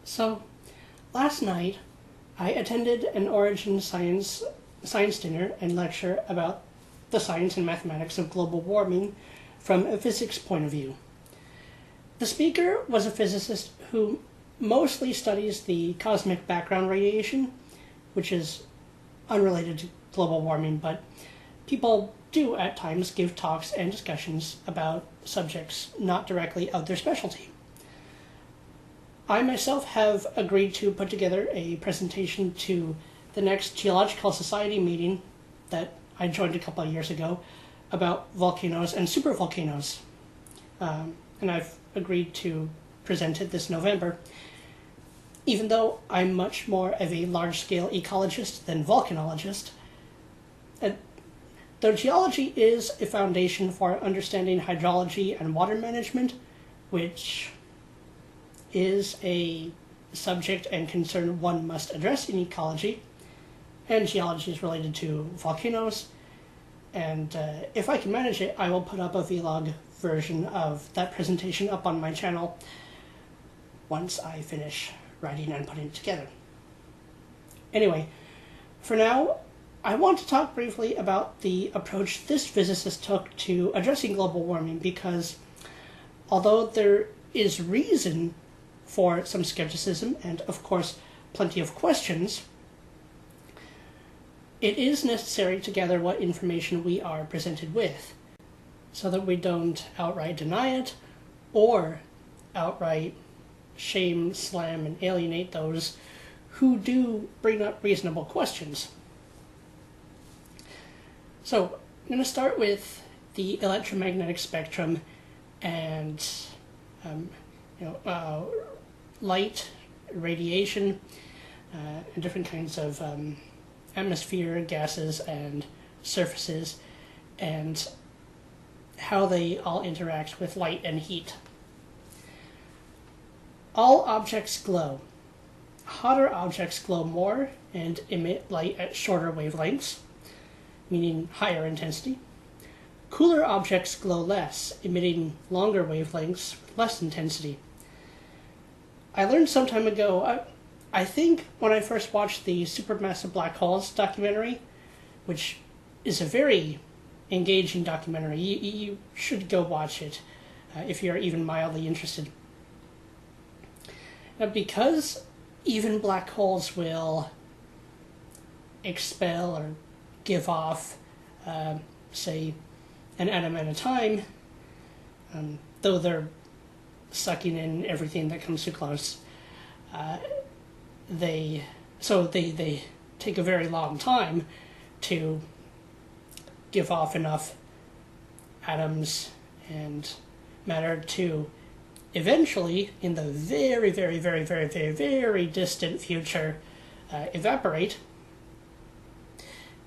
So, last night, I attended an Origin Science dinner and lecture about the science and mathematics of global warming from a physics point of view. The speaker was a physicist who mostly studies the cosmic background radiation, which is unrelated to global warming, but people do at times give talks and discussions about subjects not directly of their specialty. I myself have agreed to put together a presentation to the next Geological Society meeting that I joined a couple of years ago about volcanoes and supervolcanoes. And I've agreed to present it this November. Even though I'm much more of a large-scale ecologist than volcanologist, though geology is a foundation for understanding hydrology and water management, which is a subject and concern one must address in ecology, and geology is related to volcanoes, and if I can manage it, I will put up a vlog version of that presentation up on my channel once I finish writing and putting it together. Anyway, for now, I want to talk briefly about the approach this physicist took to addressing global warming, because although there is reason for some skepticism and, of course, plenty of questions, it is necessary to gather what information we are presented with so that we don't outright deny it or outright shame, slam, and alienate those who do bring up reasonable questions. So, I'm going to start with the electromagnetic spectrum and light, radiation, and different kinds of atmosphere, gases, and surfaces, and how they all interact with light and heat. All objects glow. Hotter objects glow more and emit light at shorter wavelengths, meaning higher intensity. Cooler objects glow less, emitting longer wavelengths with less intensity. I learned some time ago, I think when I first watched the Supermassive Black Holes documentary, which is a very engaging documentary. You should go watch it if you're even mildly interested. Now, because even black holes will expel or give off, say, an atom at a time, though they're sucking in everything that comes too close, they take a very long time to give off enough atoms and matter to eventually, in the very, very, very, very, very, very distant future, evaporate.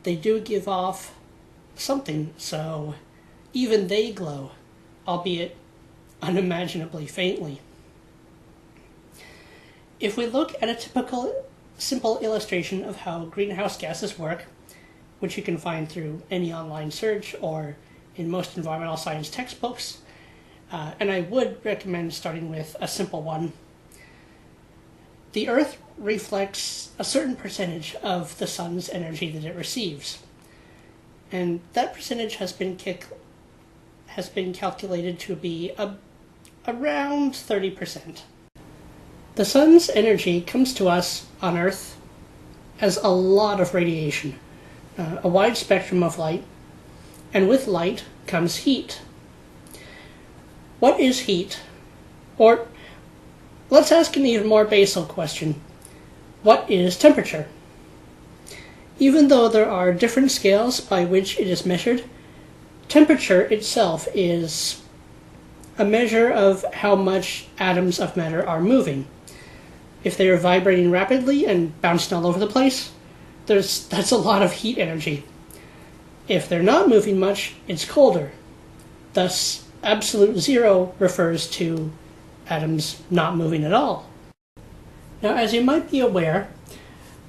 They do give off something, so even they glow, albeit unimaginably faintly. If we look at a typical simple illustration of how greenhouse gases work, which you can find through any online search or in most environmental science textbooks, and I would recommend starting with a simple one. The Earth reflects a certain percentage of the sun's energy that it receives, and that percentage has been calculated to be around 30%. The sun's energy comes to us on Earth as a lot of radiation, a wide spectrum of light, and with light comes heat. What is heat? Or let's ask an even more basal question. What is temperature? Even though there are different scales by which it is measured, temperature itself is a measure of how much atoms of matter are moving. If they are vibrating rapidly and bouncing all over the place, that's a lot of heat energy. If they're not moving much, it's colder. Thus, absolute zero refers to atoms not moving at all. Now, as you might be aware,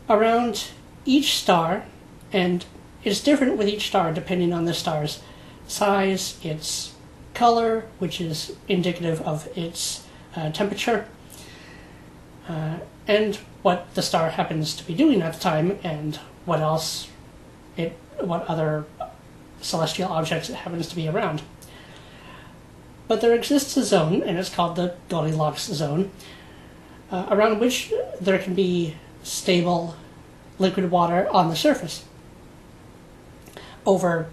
around each star, and it's different with each star depending on the star's size, its color, which is indicative of its temperature, and what the star happens to be doing at the time, and what other celestial objects it happens to be around. But there exists a zone, and it's called the Goldilocks zone, around which there can be stable liquid water on the surface over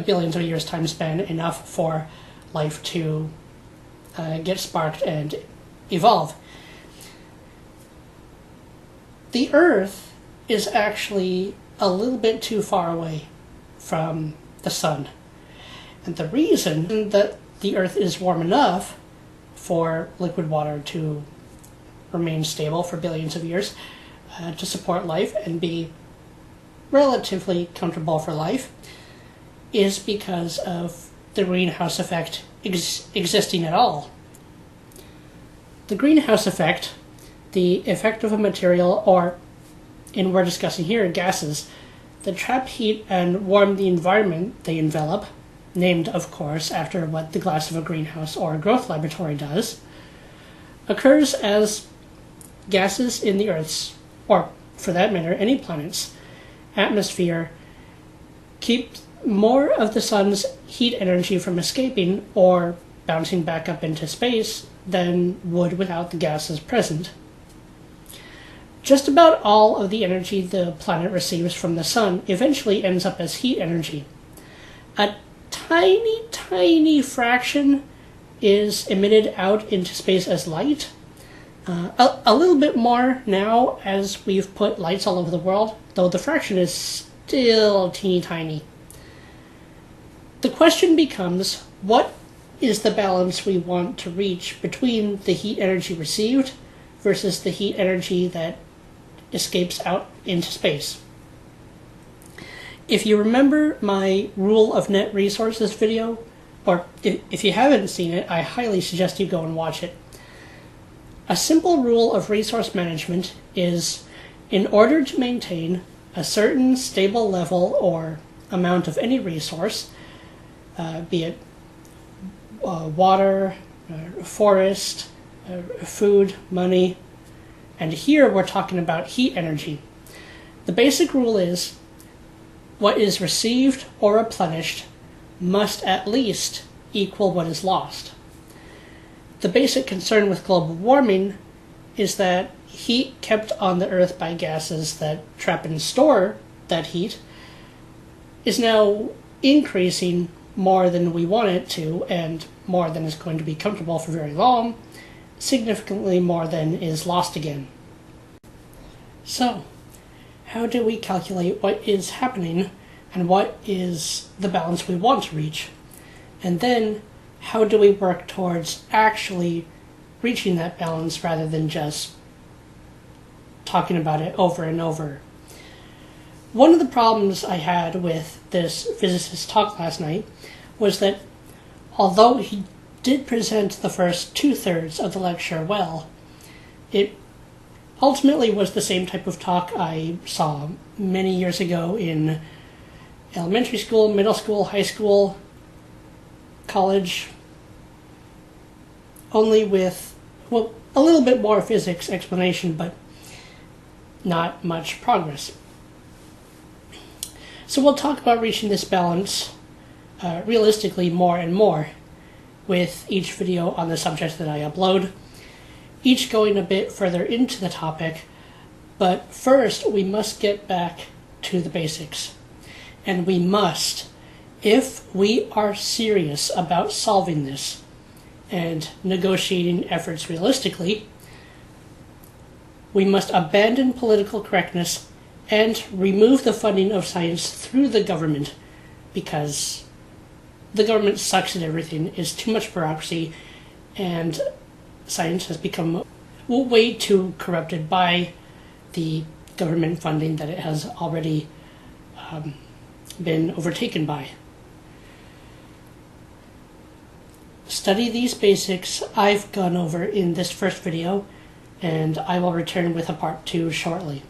billions of years time span, enough for life to get sparked and evolve. The Earth is actually a little bit too far away from the sun. And the reason that the Earth is warm enough for liquid water to remain stable for billions of years, to support life and be relatively comfortable for life, is because of the greenhouse effect existing at all. The greenhouse effect, the effect of a material, or in we're discussing here, gases, that trap heat and warm the environment they envelop, named, of course, after what the glass of a greenhouse or a growth laboratory does, occurs as gases in the Earth's, or for that matter, any planet's, atmosphere keep more of the sun's heat energy from escaping or bouncing back up into space than would without the gases present. Just about all of the energy the planet receives from the sun eventually ends up as heat energy. A tiny, tiny fraction is emitted out into space as light. A little bit more now as we've put lights all over the world, though the fraction is still teeny tiny. The question becomes, what is the balance we want to reach between the heat energy received versus the heat energy that escapes out into space? If you remember my rule of net resources video, or if you haven't seen it, I highly suggest you go and watch it. A simple rule of resource management is, in order to maintain a certain stable level or amount of any resource, be it water, forest, food, money, and here we're talking about heat energy. The basic rule is, what is received or replenished must at least equal what is lost. The basic concern with global warming is that heat kept on the Earth by gases that trap and store that heat is now increasing more than we want it to, and more than is going to be comfortable for very long, significantly more than is lost again. So, how do we calculate what is happening and what is the balance we want to reach? And then, how do we work towards actually reaching that balance rather than just talking about it over and over? One of the problems I had with this physicist's talk last night was that although he did present the first 2/3 of the lecture well, it ultimately was the same type of talk I saw many years ago in elementary school, middle school, high school, college, only with, well, a little bit more physics explanation, but not much progress. So we'll talk about reaching this balance realistically more and more with each video on the subject that I upload, each going a bit further into the topic, but first we must get back to the basics. And we must, if we are serious about solving this and negotiating efforts realistically, we must abandon political correctness and remove the funding of science through the government, because the government sucks at everything, is too much bureaucracy, and science has become way too corrupted by the government funding that it has already been overtaken by. Study these basics I've gone over in this first video, and I will return with a part 2 shortly.